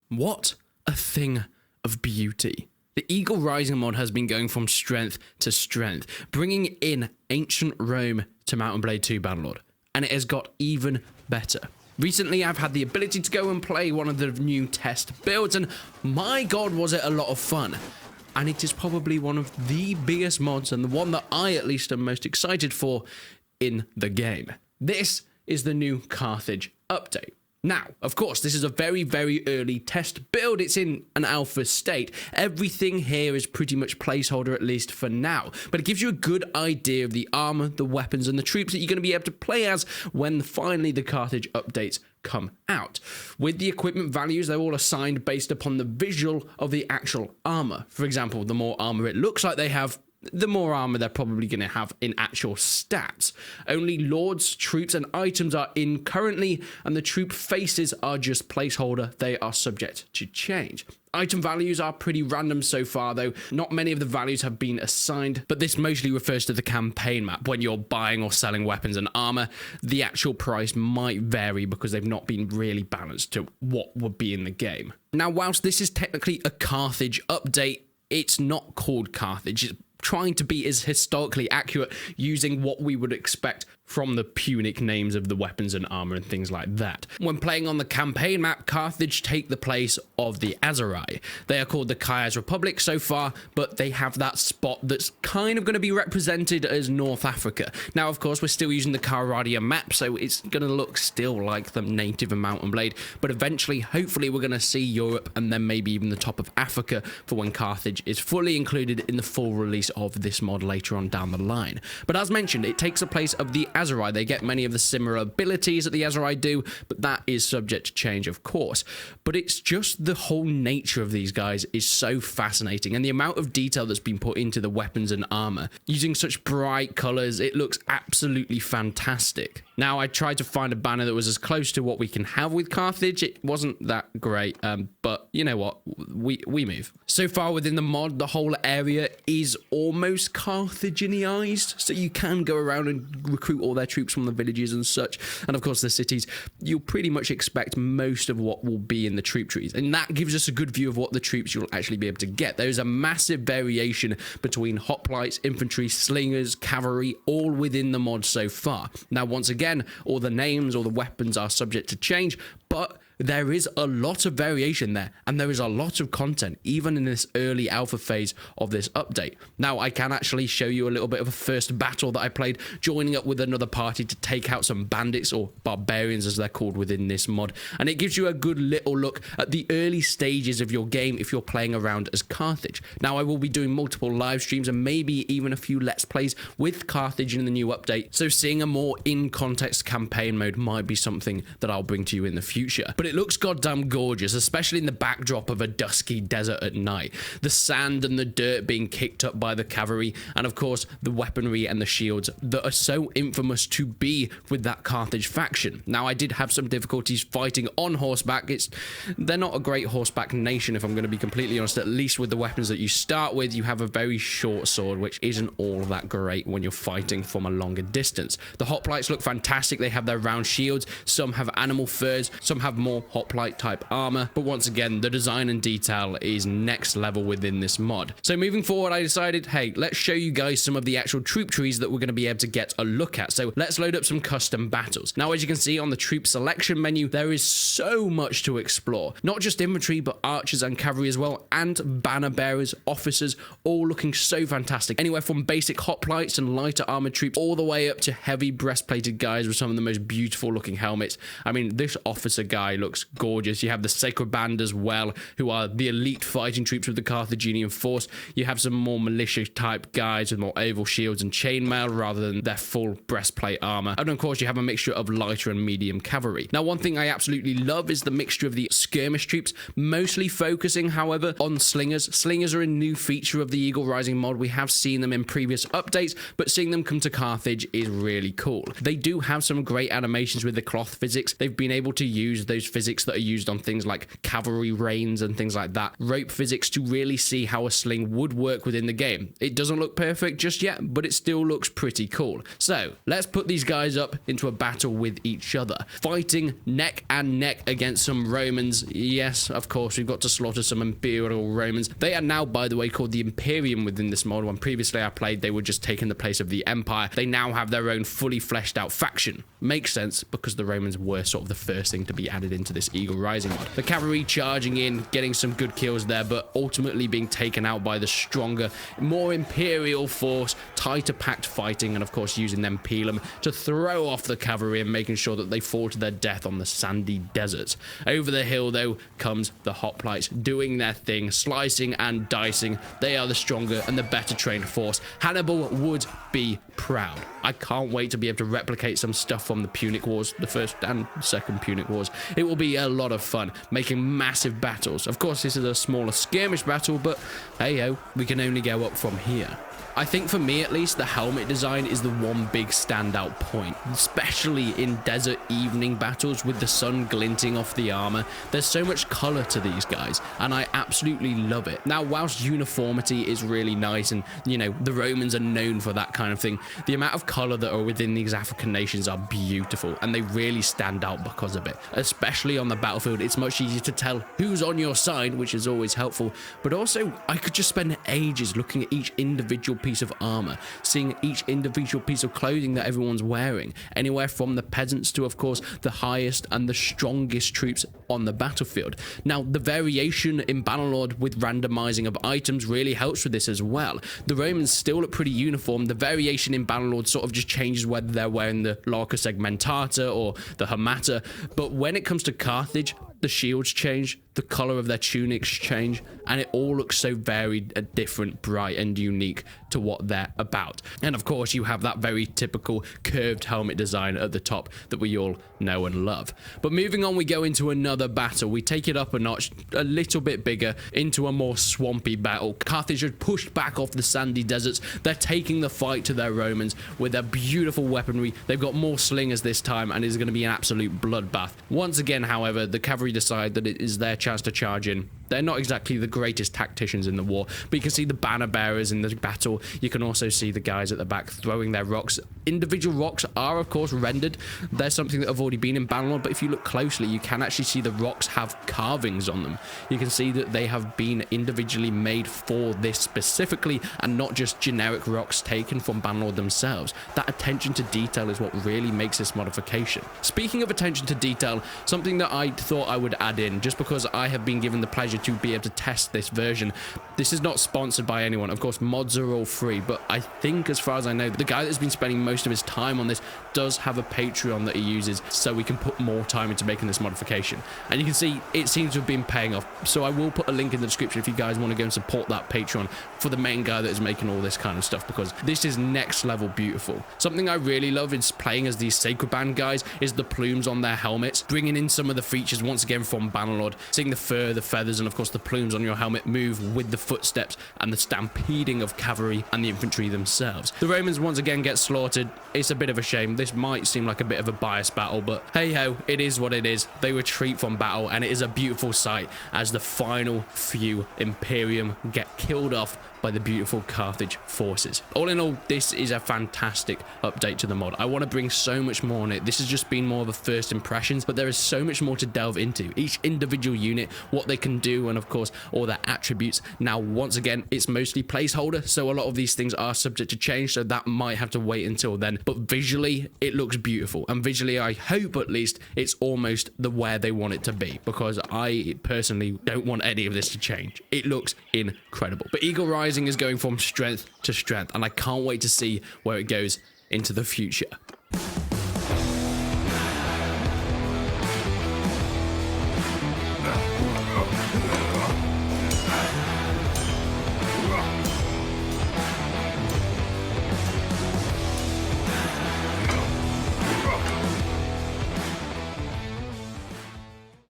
What a thing of beauty. The Eagle Rising mod has been going from strength to strength, bringing in ancient Rome to Mount and Blade 2 Bannerlord, and it has got even better. Recently, I've had the ability to go and play one of the new test builds, and my god, was it a lot of fun. And it is probably one of the biggest mods, and the one that I at least am most excited for in the game. This is the new Carthage update. Now, of course, this is a very, very early test build. It's in an alpha state. Everything here is pretty much placeholder, at least for now. But it gives you a good idea of the armor, the weapons, and the troops that you're going to be able to play as when finally the Carthage updates come out. With the equipment values, they're all assigned based upon the visual of the actual armor. For example, the more armor it looks like they have, the more armor they're probably going to have in actual stats. Only lords, troops, and items are in currently, and the troop faces are just placeholder. They are subject to change. Item values are pretty random so far, though. Not many of the values have been assigned, but this mostly refers to the campaign map. When you're buying or selling weapons and armor, the actual price might vary because they've not been really balanced to what would be in the game. Now, whilst this is technically a Carthage update, it's not called Carthage. It's trying to be as historically accurate using what we would expect from the Punic names of the weapons and armor and things like that. When playing on the campaign map, Carthage take the place of the Aserai. They are called the Kai's Republic so far, but they have that spot that's kind of going to be represented as North Africa. Now, of course, we're still using the Karadia map, so it's going to look still like the native of Mount and Blade, but eventually, hopefully, we're going to see Europe and then maybe even the top of Africa for when Carthage is fully included in the full release of this mod later on down the line. But as mentioned, it takes the place of the Aserai. They get many of the similar abilities that the Aserai do, but that is subject to change, of course. But it's just the whole nature of these guys is so fascinating, and the amount of detail that's been put into the weapons and armor. Using such bright colors, it looks absolutely fantastic. Now, I tried to find a banner that was as close to what we can have with Carthage. It wasn't that great, but you know what? We move. So far within the mod, the whole area is almost Carthaginianized, so you can go around and recruit all their troops from the villages and such. And of course, the cities, you'll pretty much expect most of what will be in the troop trees. And that gives us a good view of what the troops you'll actually be able to get. There's a massive variation between hoplites, infantry, slingers, cavalry, all within the mod so far. Now, once again, all the names, all the weapons are subject to change, but there is a lot of variation there, and there is a lot of content, even in this early alpha phase of this update. Now, I can actually show you a little bit of a first battle that I played, joining up with another party to take out some bandits, or barbarians as they're called within this mod, and it gives you a good little look at the early stages of your game if you're playing around as Carthage. Now, I will be doing multiple live streams and maybe even a few Let's Plays with Carthage in the new update, so seeing a more in-context campaign mode might be something that I'll bring to you in the future. But it looks goddamn gorgeous, especially in the backdrop of a dusky desert at night. The sand and the dirt being kicked up by the cavalry, and of course the weaponry and the shields that are so infamous to be with that Carthage faction. Now, I did have some difficulties fighting on horseback. They're not a great horseback nation, if I'm going to be completely honest. At least with the weapons that you start with, you have a very short sword, which isn't all that great when you're fighting from a longer distance. The hoplites look fantastic. They have their round shields. Some have animal furs. Some have more hoplite type armor, but once again, the design and detail is next level within this mod. So moving forward, I decided, hey, let's show you guys some of the actual troop trees that we're going to be able to get a look at. So let's load up some custom battles. Now, as you can see on the troop selection menu, there is so much to explore. Not just infantry, but archers and cavalry as well, and banner bearers, officers, all looking so fantastic. Anywhere from basic hoplites and lighter armored troops all the way up to heavy breastplated guys with some of the most beautiful looking helmets. I mean, this officer guy looks gorgeous. You have the Sacred Band as well, who are the elite fighting troops of the Carthaginian force. You have some more militia type guys with more oval shields and chainmail rather than their full breastplate armor. And of course, you have a mixture of lighter and medium cavalry. Now, one thing I absolutely love is the mixture of the skirmish troops, mostly focusing, however, on slingers. Slingers are a new feature of the Eagle Rising mod. We have seen them in previous updates, but seeing them come to Carthage is really cool. They do have some great animations with the cloth physics. They've been able to use use those physics that are used on things like cavalry reins and things like that, rope physics, to really see how a sling would work within the game. It doesn't look perfect just yet, but it still looks pretty cool. So let's put these guys up into a battle with each other, fighting neck and neck against some Romans. Yes, of course, we've got to slaughter some Imperial Romans. They are now, by the way, called the Imperium within this mod. When previously I played, they were just taking the place of the Empire. They now have their own fully fleshed out faction. Makes sense, because the Romans were sort of the first thing to be added into this Eagle Rising mod. The cavalry charging in, getting some good kills there, but ultimately being taken out by the stronger, more Imperial force, tighter packed fighting, and of course using them Pelham to throw off the cavalry and making sure that they fall to their death on the sandy deserts. Over the hill, though, comes the hoplites, doing their thing, slicing and dicing. They are the stronger and the better trained force. Hannibal would be proud. I can't wait to be able to replicate some stuff from the Punic Wars, the first and second Punic Wars. It will be a lot of fun, making massive battles. Of course, this is a smaller skirmish battle, but hey-ho, we can only go up from here. I think for me at least, the helmet design is the one big standout point, especially in desert evening battles with the sun glinting off the armor. There's so much color to these guys, and I absolutely love it. Now, whilst uniformity is really nice, and you know, the Romans are known for that kind of thing, the amount of color that are within these African nations are beautiful, and they really stand out because of it. Especially on the battlefield, it's much easier to tell who's on your side, which is always helpful, but also I could just spend ages looking at each individual piece of armor, seeing each individual piece of clothing that everyone's wearing, anywhere from the peasants to, of course, the highest and the strongest troops on the battlefield. Now, the variation in Bannerlord with randomizing of items really helps with this as well. The Romans still look pretty uniform. The variation in Bannerlord sort of just changes whether they're wearing the Larca Segmentata or the Hamata, but when it comes to Carthage, the shields change, the color of their tunics change, and it all looks so very different, bright, and unique to what they're about. And of course, you have that very typical curved helmet design at the top that we all know and love. But moving on, we go into another battle. We take it up a notch, a little bit bigger, into a more swampy battle. Carthage had pushed back off the sandy deserts. They're taking the fight to their Romans with their beautiful weaponry. They've got more slingers this time, and it's going to be an absolute bloodbath. Once again, however, the cavalry decide that it is their chance to charge in. They're not exactly the greatest tacticians in the war, but you can see the banner bearers in the battle. You can also see the guys at the back throwing their rocks. Individual rocks are, of course, rendered. They're something that have already been in Bannerlord, but if you look closely, you can actually see the rocks have carvings on them. You can see that they have been individually made for this specifically, and not just generic rocks taken from Bannerlord themselves. That attention to detail is what really makes this modification. Speaking of attention to detail, something that I thought I would add in, just because I have been given the pleasure to be able to test this version. This is not sponsored by anyone. Of course, mods are all free, but I think, as far as I know, the guy that's been spending most of his time on this does have a Patreon that he uses, so we can put more time into making this modification. And you can see it seems to have been paying off. So I will put a link in the description if you guys want to go and support that Patreon for the main guy that is making all this kind of stuff, because this is next level beautiful. Something I really love is playing as these Sacred Band guys is the plumes on their helmets, bringing in some of the features once again from Bannerlord, seeing the fur, the feathers, and of course the plumes on your helmet move with the footsteps and the stampeding of cavalry and the infantry themselves. The Romans once again get slaughtered. It's a bit of a shame. This might seem like a bit of a biased battle, but hey ho, it is what it is. They retreat from battle, and it is a beautiful sight as the final few Imperium get killed off by the beautiful Carthage forces. All in all, this is a fantastic update to the mod. I want to bring so much more on it. This has just been more of a first impressions, but there is so much more to delve into. Each individual unit, what they can do, and of course, all their attributes. Now, once again, it's mostly placeholder, so a lot of these things are subject to change, so that might have to wait until then. But visually, it looks beautiful, and visually, I hope at least, it's almost the where they want it to be, because I personally don't want any of this to change. It looks incredible. But Eagle Rising is going from strength to strength, and I can't wait to see where it goes into the future.